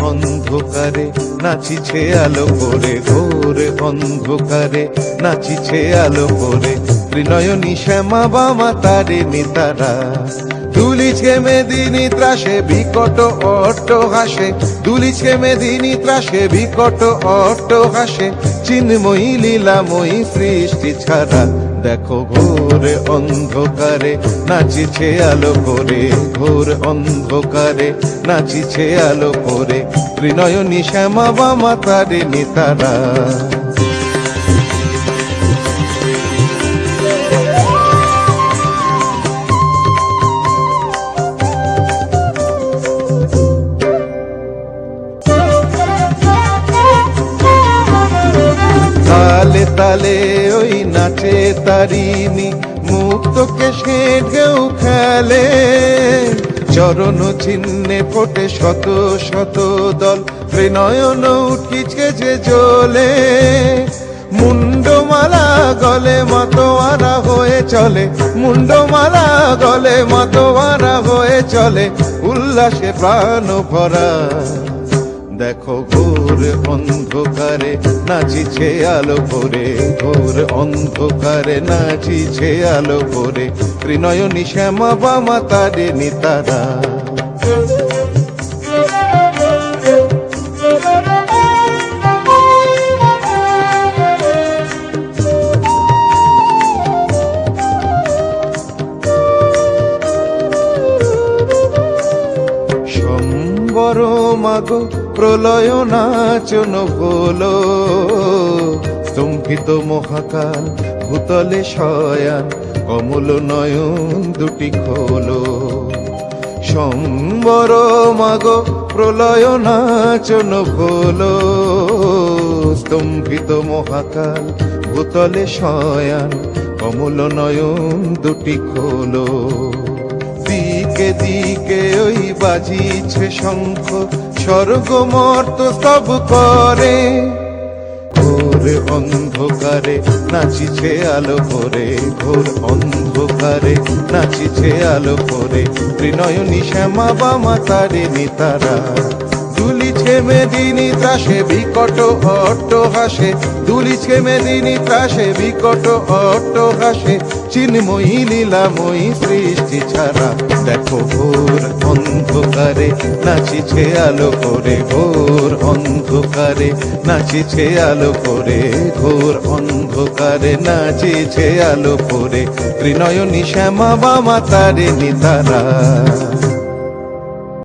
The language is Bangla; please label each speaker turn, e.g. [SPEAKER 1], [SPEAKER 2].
[SPEAKER 1] অন্ধকারে নাচিছে আলো করে, ঘোর অন্ধকারে নাচিছে আলো করে, ত্রিনয়নী শ্যামা বামা তারে নিতারা। দুলিছে মেদিনী ত্রাসে বিকট অট্ট হাসে, দুলিছে মেদিনী ত্রাসে বিকট অট্ট হাসে, চিন্ময়ী লীলাময়ী সৃষ্টি ছাড়া। দেখো ঘোর অন্ধকারে নাচিছে আলো করে, ঘোর অন্ধকারে নাচিছে আলো করে, ত্রিনয়নী শ্যামা বামা তারে নিতারা। তালে তালে ওই নাচে তারিণী, মুক্ত কেশে ঢেউ খেলে, চরণ চিহ্নে ফোটে শত শত দল, ত্রিনয়ন উঠিছে যে জ্বলে। মুন্ডমালা গলে মাতোয়ারা হয়ে চলে, মুন্ডমালা গলে মাতোয়ারা হয়ে চলে, উল্লাসে প্রাণ ভরা। দেখো ঘোর অন্ধকারে নাচিছে আলো করে, ঘোর অন্ধকারে নাচিছে আলো করে, ত্রিনয়নী শ্যামা বামা তারে নিতারা। সম্বর মাগো প্রলয় নাচন হলো, স্তম্ভিত মহাকাল ভূতলে শয়ান, কমল নয়ন দুটি খোলো। সম্বর মাগো প্রলয় নাচন হলো, স্তম্ভিত মহাকাল ভূতলে শয়ান, কমল নয়ন দুটি খোলো। দিকে দিকে ওই বাজিছে শঙ্খ, স্বর্গ মর্ত সব করে, ঘোর অন্ধকারে নাচিছে আলো করে, ঘোর অন্ধকারে নাচিছে আলো করে, ত্রিনয়নী শ্যামা বামা তারে নিতারা। দুলিছে মেদিনী ত্রাসে বিকট অট্ট হাসে, দুলিছে মেদিনী ত্রাসে বিকট অট্ট হাসে, চিন্ময়ী লীলাময়ী সৃষ্টি ছাড়া। দেখো ঘোর অন্ধকারে নাচিছে আলো করে, ঘোর অন্ধকারে নাচিছে আলো করে, ঘোর অন্ধকারে নাচিছে আলো করে, ত্রিনয়নী শ্যামা বামা তারে নিতারা।